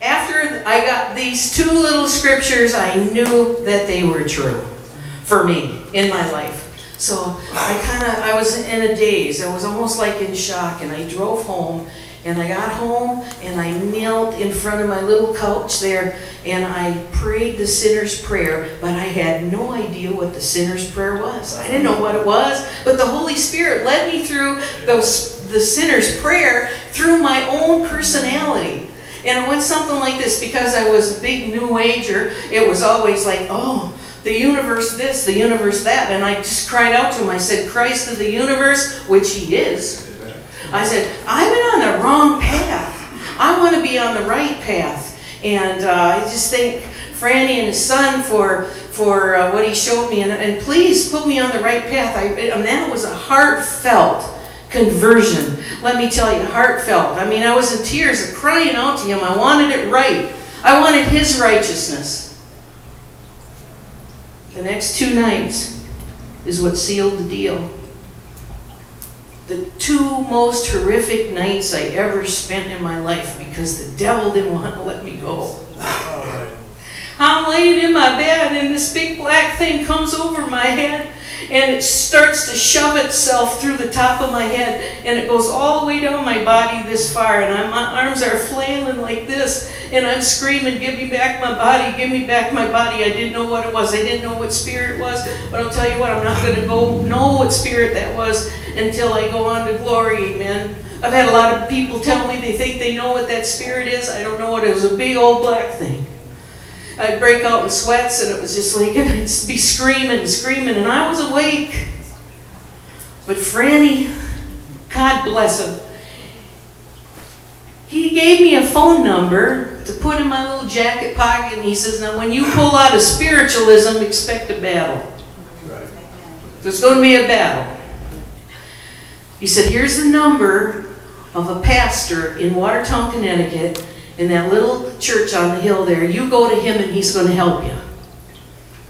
After I got these two little scriptures, I knew that they were true for me in my life. So I was in a daze. I was almost like in shock, and I drove home, and I got home, and I knelt in front of my little couch there, and I prayed the sinner's prayer, but I had no idea what the sinner's prayer was. I didn't know what it was, but the Holy Spirit led me through the sinner's prayer through my own personality. And it went something like this. Because I was a big New Ager, it was always like, oh, the universe this, the universe that. And I just cried out to him. I said, Christ of the universe, which he is. I said, I've been on the wrong path. I want to be on the right path. And I just thank Franny and his son for what he showed me. And please put me on the right path. And that was a heartfelt conversion. Let me tell you, heartfelt. I mean, I was in tears, crying out to him. I wanted it right. I wanted his righteousness. The next 2 nights is what sealed the deal. The 2 most horrific nights I ever spent in my life, because the devil didn't want to let me go. I'm laying in my bed, and this big black thing comes over my head, and it starts to shove itself through the top of my head, and it goes all the way down my body this far, and my arms are flailing like this, and I'm screaming, give me back my body, give me back my body. I didn't know what it was. I didn't know what spirit it was, but I'll tell you what, I'm not going to go know what spirit that was until I go on to glory, amen. I've had a lot of people tell me they think they know what that spirit is. I don't know what it was. A big old black thing. I'd break out in sweats, and it was just like, I'd be screaming, and I was awake. But Franny, God bless him, he gave me a phone number to put in my little jacket pocket, and he says, now when you pull out of spiritualism, expect a battle. There's going to be a battle. He said, here's the number of a pastor in Watertown, Connecticut, in that little church on the hill there. You go to him and he's going to help you.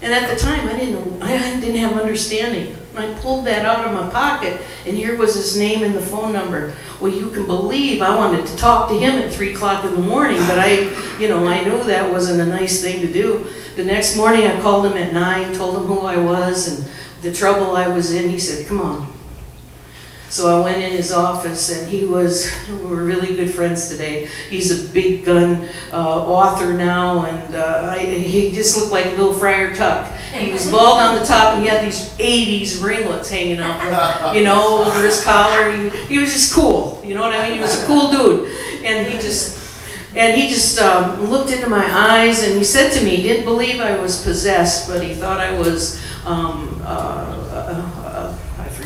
And at the time, I didn't have understanding. I pulled that out of my pocket, and here was his name and the phone number. Well, you can believe I wanted to talk to him at 3 o'clock in the morning, but I knew that wasn't a nice thing to do. The next morning, I called him at 9, told him who I was and the trouble I was in. He said, come on. So I went in his office, and we're really good friends today. He's a big gun author now, and he just looked like little Friar Tuck. He was bald on the top, and he had these 80s ringlets hanging out, over his collar. He was just cool, you know what I mean? He was a cool dude. And he just looked into my eyes, and he said to me, he didn't believe I was possessed, but he thought I was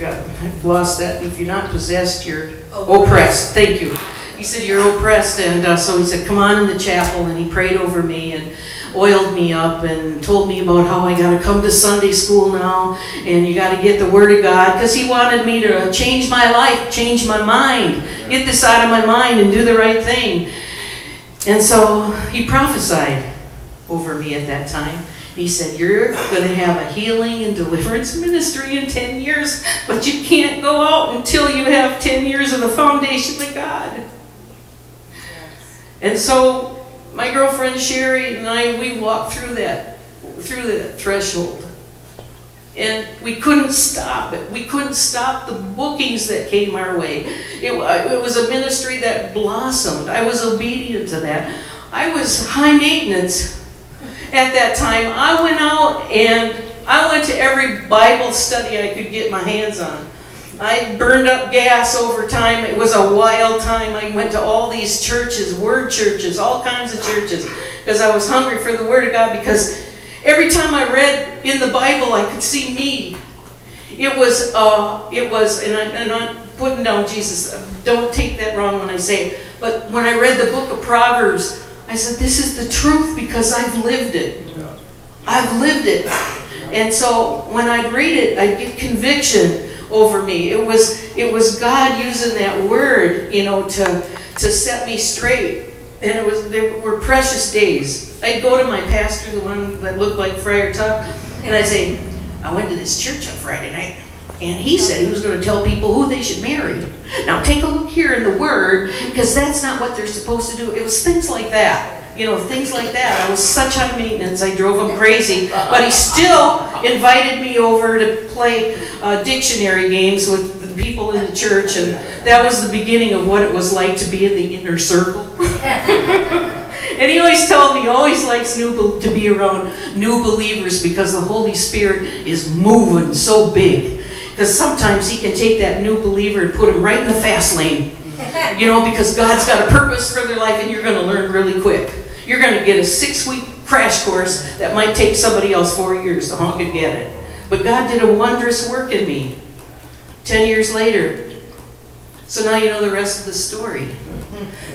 I've lost that. If you're not possessed, you're oppressed. Thank you. He said, you're oppressed. And so he said, come on in the chapel. And he prayed over me and oiled me up and told me about how I got to come to Sunday school now. And you got to get the Word of God. Because he wanted me to change my life, change my mind, get this out of my mind and do the right thing. And so he prophesied over me at that time. He said, you're going to have a healing and deliverance ministry in 10 years, but you can't go out until you have 10 years of the foundation of God. And so my girlfriend Sherry and I, we walked through that threshold. And we couldn't stop it. We couldn't stop the bookings that came our way. It was a ministry that blossomed. I was obedient to that. I was high maintenance. At that time, I went out and I went to every Bible study I could get my hands on. I burned up gas over time. It was a wild time. I went to all these churches, word churches, all kinds of churches, because I was hungry for the Word of God, because every time I read in the Bible, I could see me. It was, and I'm putting down Jesus. Don't take that wrong when I say it. But when I read the book of Proverbs, I said, this is the truth, because I've lived it. I've lived it. And so when I'd read it, I'd get conviction over me. It was God using that word, to set me straight. And they were precious days. I'd go to my pastor, the one that looked like Friar Tuck, and I'd say, I went to this church on Friday night, and he said he was going to tell people who they should marry. Now take a look here in the Word, because that's not what they're supposed to do. It was things like that. things like that. I was such high maintenance, I drove him crazy. But he still invited me over to play dictionary games with the people in the church, and that was the beginning of what it was like to be in the inner circle. And he always told me he always likes to be around new believers because the Holy Spirit is moving so big. Because sometimes he can take that new believer and put him right in the fast lane. Because God's got a purpose for their life and you're going to learn really quick. You're going to get a 6-week crash course that might take somebody else 4 years to honk and get it. But God did a wondrous work in me 10 years later. So now you know the rest of the story.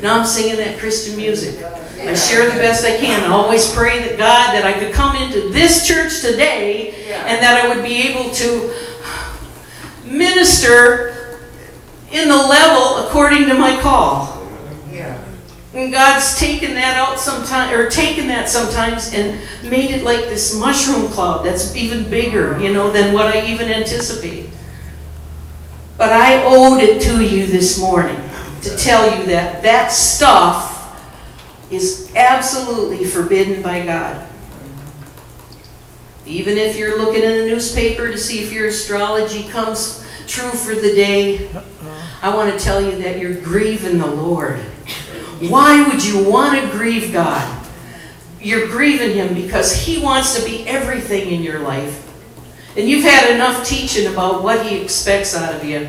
Now I'm singing that Christian music. I share the best I can. I always pray that God, that I could come into this church today and that I would be able to minister in the level according to my call. And God's taken that out sometimes and made it like this mushroom cloud that's even bigger, than what I even anticipate. But I owed it to you this morning to tell you that that stuff is absolutely forbidden by God. Even if you're looking in the newspaper to see if your astrology comes true for the day, I want to tell you that you're grieving the Lord. Why would you want to grieve God? You're grieving Him because He wants to be everything in your life. And you've had enough teaching about what He expects out of you.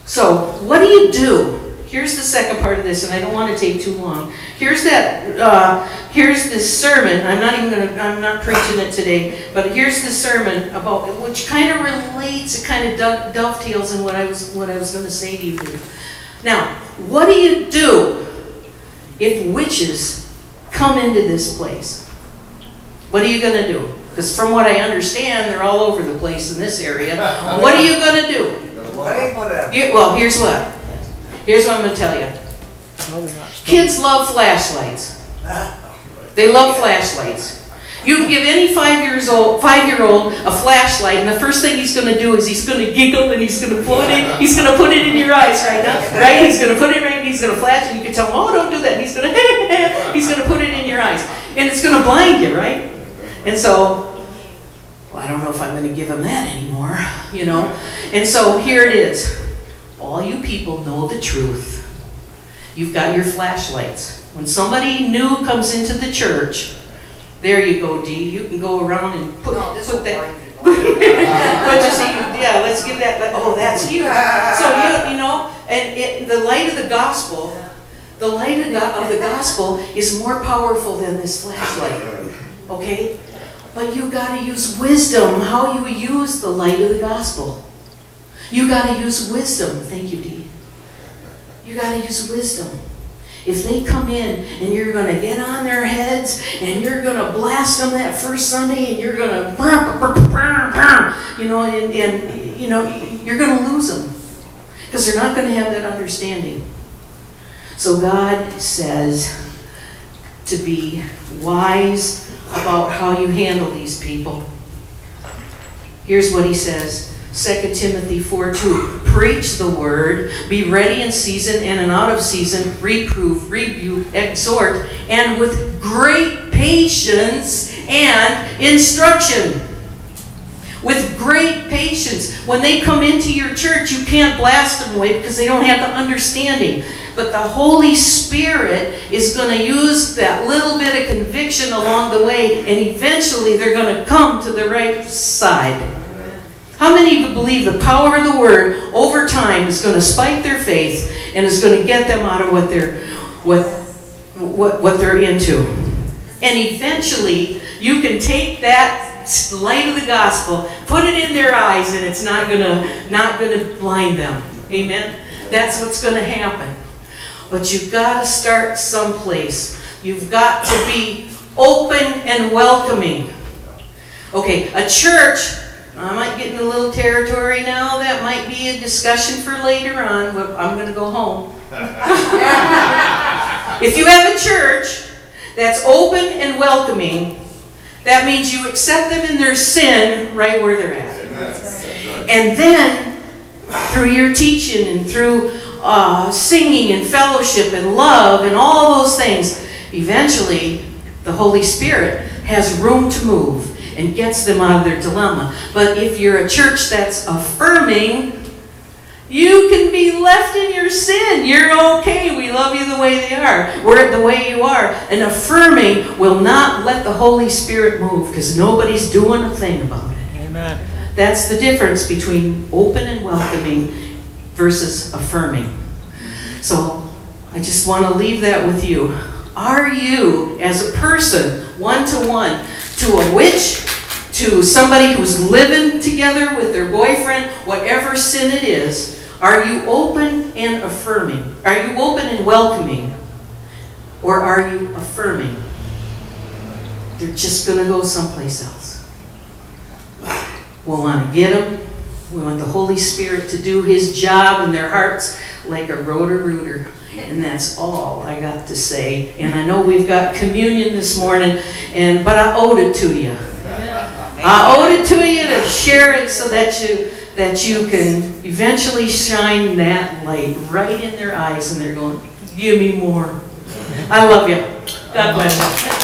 So, what do? Here's the second part of this, and I don't want to take too long. Here's this sermon. I'm not preaching it today, but here's the sermon about which kind of relates. It kind of dovetails in what I was going to say to you. Now, what do you do if witches come into this place? What are you going to do? Because from what I understand, they're all over the place in this area. What are you going to do? Here's what. Here's what I'm going to tell you. Kids love flashlights. They love flashlights. You can give any 5-year-old a flashlight, and the first thing he's going to do is he's going to giggle and he's going to put it in your eyes right now. Right? He's going to put it right, he's going to flash, and you can tell him, oh, don't do that. And he's going to put it in your eyes. And it's going to blind you, right? And so, I don't know if I'm going to give him that anymore, And so here it is. All you people know the truth. You've got your flashlights. When somebody new comes into the church, there you go, Dee. You can go around and put that. But you see, let's give that. Oh, that's you. So and the light of the gospel, of the gospel is more powerful than this flashlight. Okay, but you got to use wisdom. How you use the light of the gospel. You got to use wisdom. Thank you, Dee. You got to use wisdom. If they come in and you're going to get on their heads and you're going to blast them that first Sunday and you're going to, you're going to lose them because they're not going to have that understanding. So God says to be wise about how you handle these people. Here's what He says. 2 Timothy 4:2, preach the word, be ready in season and out of season, reprove, rebuke, exhort, and with great patience and instruction. With great patience. When they come into your church, you can't blast them away because they don't have the understanding. But the Holy Spirit is going to use that little bit of conviction along the way, and eventually they're going to come to the right side. How many of you believe the power of the Word over time is going to spike their faith and is going to get them out of what they're into? And eventually, you can take that light of the gospel, put it in their eyes, and it's not going to blind them. Amen? That's what's going to happen. But you've got to start someplace. You've got to be open and welcoming. Okay, a church. I might get in a little territory now. That might be a discussion for later on. But I'm going to go home. If you have a church that's open and welcoming, that means you accept them in their sin right where they're at. And then, through your teaching and through singing and fellowship and love and all those things, eventually the Holy Spirit has room to move and gets them out of their dilemma. But if you're a church that's affirming, you can be left in your sin. You're okay. We love you the way they are. We're the way you are. And affirming will not let the Holy Spirit move because nobody's doing a thing about it. Amen. That's the difference between open and welcoming versus affirming. So I just want to leave that with you. Are you, as a person, one-to-one, to a witch, to somebody who's living together with their boyfriend, whatever sin it is, are you open and affirming? Are you open and welcoming? Or are you affirming? They're just going to go someplace else. We want to get them. We want the Holy Spirit to do His job in their hearts like a rotor-rooter. And that's all I got to say. And I know we've got communion this morning, but I owed it to you. I owed it to you to share it so that you can eventually shine that light right in their eyes and they're going, give me more. I love you. God bless you.